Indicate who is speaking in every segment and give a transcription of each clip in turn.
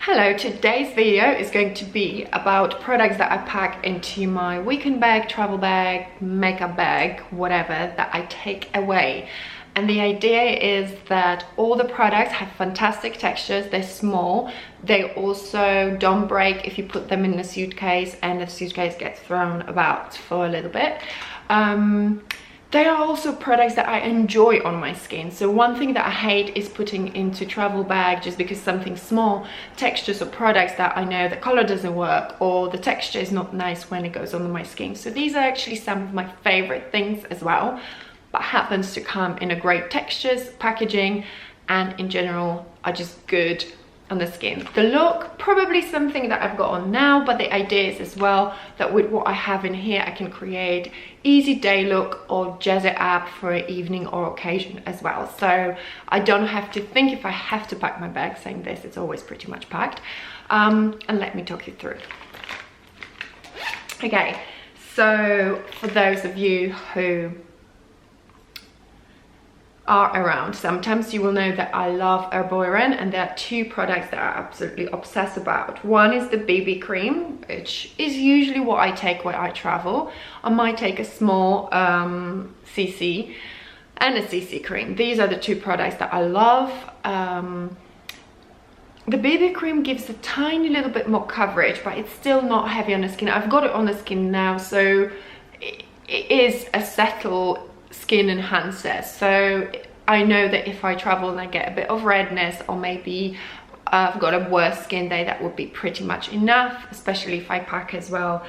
Speaker 1: Hello, today's video is going to be about products that I pack into my weekend bag, travel bag, makeup bag, whatever, that I take away. And the idea is that all the products have fantastic textures, they're small, they also don't break if you put them in a suitcase and the suitcase gets thrown about for a little bit. They are also products that I enjoy on my skin. So one thing that I hate is putting into travel bag just because something small, textures or products that I know the color doesn't work or the texture is not nice when it goes on my skin. So these are actually some of my favorite things as well, but happens to come in a great textures, packaging, and in general are just good on the skin. The look, probably something that I've got on now, but the idea is as well that with what I have in here I can create easy day look or jazz it up for an evening or occasion as well. So I don't have to think if I have to pack my bag. Saying this, it's always pretty much packed. And let me talk you through. Okay, so for those of you who are around, sometimes you will know that I love Herborian, and there are two products that I absolutely obsess about. One is the BB cream, which is usually what I take when I travel. I might take a small CC and a CC cream. These are the two products that I love. The BB cream gives a tiny little bit more coverage, but it's still not heavy on the skin. I've got it on the skin now, so it is a settled skin enhancer. So I know that if I travel and I get a bit of redness, or maybe I've got a worse skin day, that would be pretty much enough, especially if I pack as well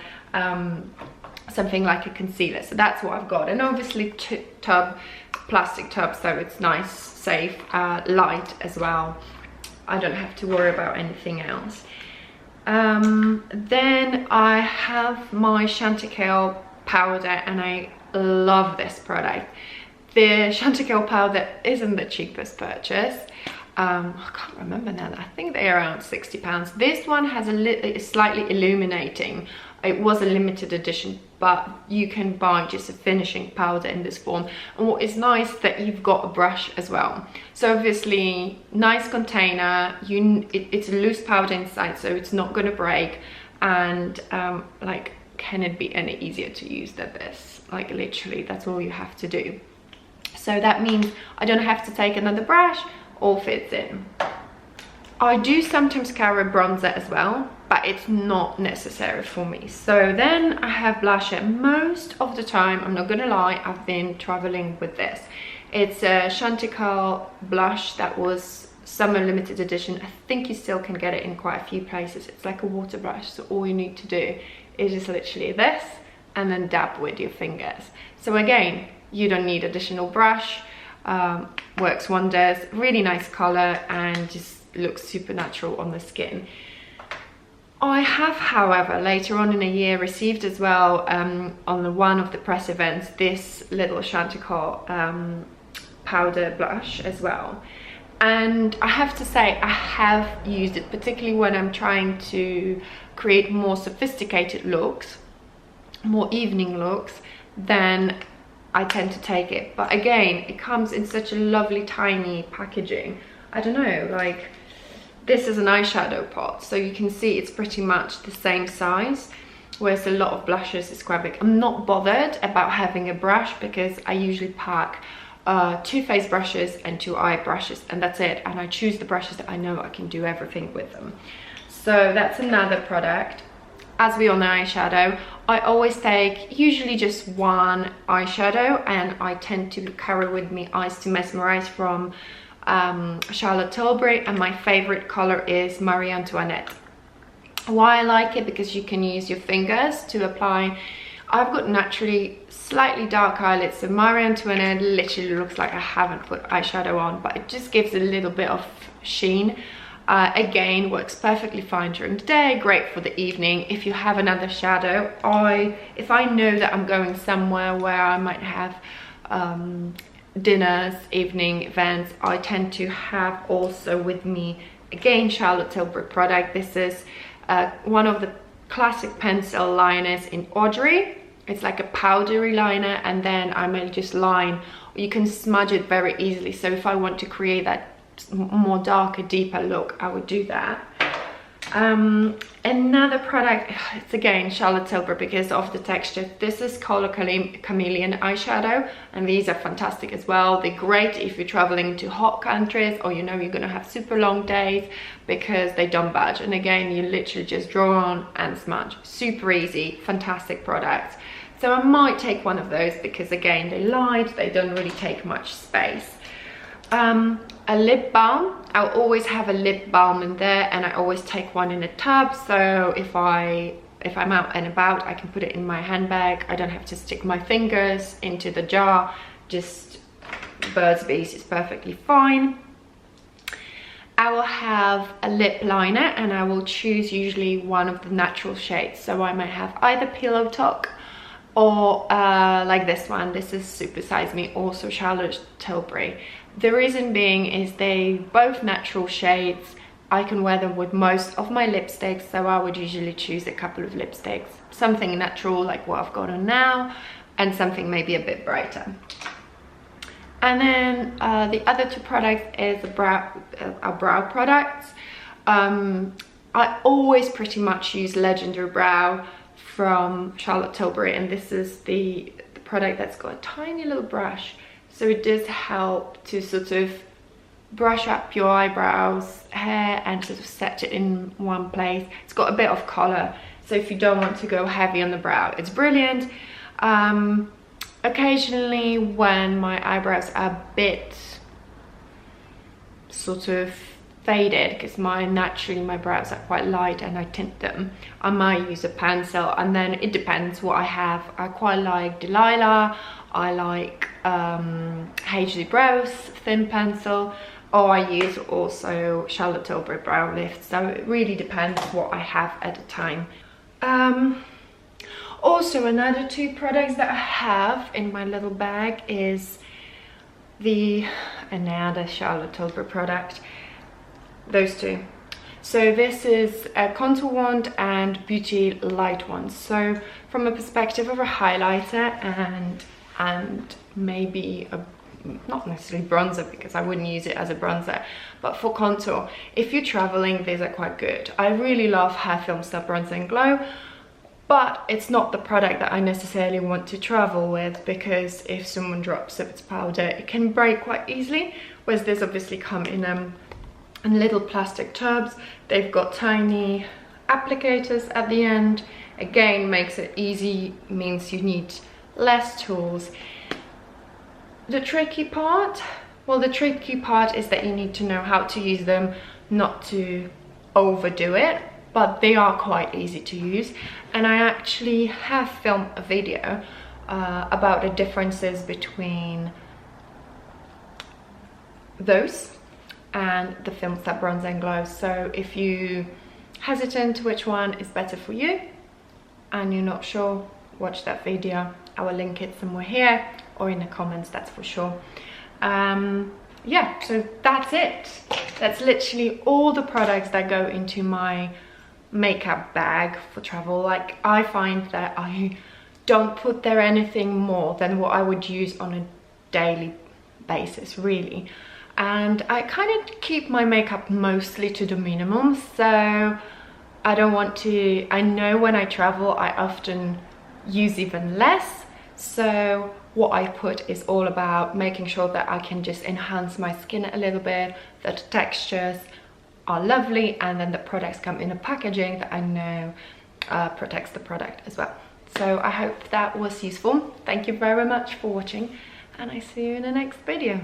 Speaker 1: something like a concealer. So that's what I've got. And obviously plastic tub, so it's nice, safe, light as well. I don't have to worry about anything else. Then I have my Chantecaille powder, and I love this product. The Chantecaille powder isn't the cheapest purchase. I can't remember now. I think they're around £60. This one has is slightly illuminating. It was a limited edition, but you can buy just a finishing powder in this form. And what is nice that you've got a brush as well. So obviously, nice container. It's a loose powder inside, so it's not going to break. And like, can it be any easier to use than this? Like, literally, that's all you have to do. So that means I don't have to take another brush, all fits in. I do sometimes carry bronzer as well, but it's not necessary for me. So then I have blusher. Most of the time, I'm not gonna lie, I've been traveling with this. It's a Chantecaille blush that was summer limited edition. I think you still can get it in quite a few places. It's like a water brush, so all you need to do is just literally this and then dab with your fingers. So again, you don't need additional brush. Works wonders. Really nice color and just looks super natural on the skin. I have, however, later on in the year received as well on one of the press events this little Chantecaille powder blush as well. And I have to say, I have used it, particularly when I'm trying to create more sophisticated looks, more evening looks, then I tend to take it. But again, it comes in such a lovely tiny packaging. I don't know, like, this is an eyeshadow pot, so you can see it's pretty much the same size, whereas a lot of blushes is quite big. I'm not bothered about having a brush because I usually pack 2 face brushes and 2 eye brushes, and that's it. And I choose the brushes that I know I can do everything with them. So that's another product. As we all know, eyeshadow, I always take usually just one eyeshadow, and I tend to carry with me Eyes to Mesmerize from Charlotte Tilbury, and my favorite color is Marie Antoinette. Why I like it? Because you can use your fingers to apply. I've got naturally slightly dark eyelids, so Marie Antoinette literally looks like I haven't put eyeshadow on, but it just gives a little bit of sheen. Again, works perfectly fine during the day, great for the evening. If you have another shadow, if I know that I'm going somewhere where I might have dinners, evening events, I tend to have also with me, again, Charlotte Tilbury product. This is one of the classic pencil liners in Audrey. It's like a powdery liner, and then I may just line. You can smudge it very easily, so if I want to create that more darker, deeper look, I would do that. Another product, it's again Charlotte Tilbury because of the texture. This is Color Chameleon eyeshadow, and these are fantastic as well. They're great if you're traveling to hot countries, or you know you're gonna have super long days, because they don't budge. And again, you literally just draw on and smudge. Super easy, fantastic products. So I might take one of those because again, they're light, they don't really take much space. A lip balm. I'll always have a lip balm in there, and I always take one in a tub, so if I'm out and about, I can put it in my handbag. I don't have to stick my fingers into the jar. Just Burt's Bees is perfectly fine. I will have a lip liner, and I will choose usually one of the natural shades. So I might have either Pillow Talk or like this one. This is Super Size Me, also Charlotte Tilbury. The reason being is they both natural shades. I can wear them with most of my lipsticks, so I would usually choose a couple of lipsticks. Something natural like what I've got on now, and something maybe a bit brighter. And then the other two products is our brow products. I always pretty much use Legendary Brow from Charlotte Tilbury, and this is the product that's got a tiny little brush. So it does help to sort of brush up your eyebrows, hair, and sort of set it in one place. It's got a bit of color, so if you don't want to go heavy on the brow, it's brilliant. Occasionally when my eyebrows are a bit sort of faded, because naturally my brows are quite light and I tint them, I might use a pencil, and then it depends what I have. I quite like Delilah, I like HD Brows thin pencil, or I use also Charlotte Tilbury brow lift, so it really depends what I have at the time. Also, another two products that I have in my little bag is another Charlotte Tilbury product. Those two. So this is a contour wand and beauty light wand. So from a perspective of a highlighter and maybe not necessarily bronzer, because I wouldn't use it as a bronzer, but for contour, if you're traveling, these are quite good. I really love Hair Film Star Bronzer and Glow, but it's not the product that I necessarily want to travel with, because if someone drops its powder, it can break quite easily, whereas this obviously come in little plastic tubs. They've got tiny applicators at the end. Again, makes it easy, means you need less tools. The tricky part is that you need to know how to use them, not to overdo it, but they are quite easy to use. And I actually have filmed a video about the differences between those and the Film Star Bronzer and Glow. So if you hesitant which one is better for you and you're not sure, watch that video. I will link it somewhere here or in the comments, that's for sure. Yeah, so that's it. That's literally all the products that go into my makeup bag for travel. Like, I find that I don't put there anything more than what I would use on a daily basis, really. And I kind of keep my makeup mostly to the minimum, so I don't want to, I know when I travel I often use even less, so what I put is all about making sure that I can just enhance my skin a little bit, that the textures are lovely, and then the products come in a packaging that I know protects the product as well. So I hope that was useful. Thank you very much for watching, and I see you in the next video.